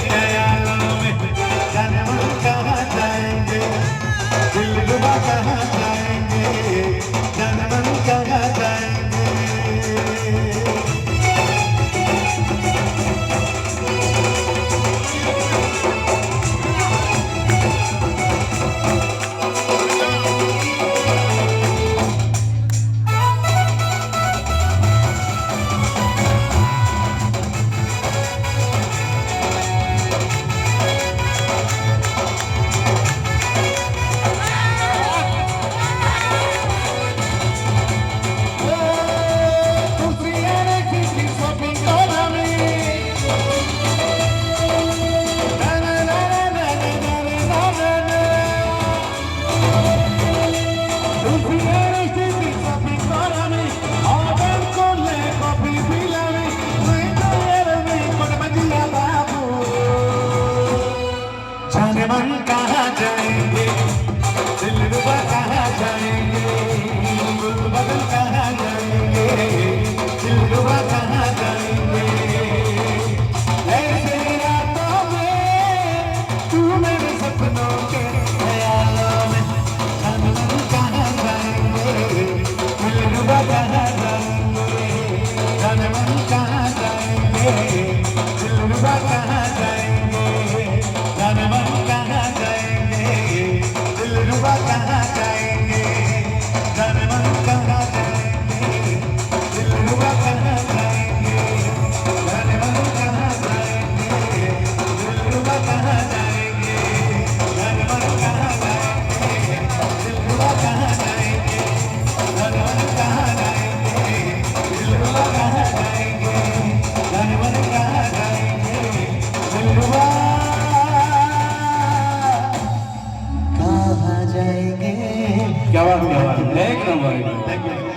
ख्यालों में जाने मन कहाँ जाएंगे, दिलरुबा कहाँ जाएंगे, जाने मन कहाँ जाएंगे। जाने मन कहाँ जाएंगे, दिलरुबा कहाँ जाएंगे, गुलबदन कहाँ जाएंगे, दिलरुबा कहाँ जाएंगे। ऐसे रातों में तू मेरे सपनों के ख्यालों में, जाने मन कहाँ जाएंगे, दिलरुबा कहाँ जाएंगे, जाने मन कहाँ जाएंगे, दिलरुबा कहाँ जाएंगे, जाने मन कहाँ जाएंगे, दिलरुबा कहाँ जाएंगे, जाने मन कहाँ जाएंगे, दिलरुबा कहाँ जाएंगे, जाने मन कहाँ जाएंगे, दिलरुबा कहाँ जाएंगे, जाने मन कहाँ जाएंगे, दिलरुबा कहाँ जाएंगे, जाने मन कहाँ जाएंगे, दिलरुबा कहाँ जाएंगे, जाने मन कहाँ जाएंगे, दिलरुबा कहाँ जाएंगे। क्या बात, एक नंबर, थैंक यू।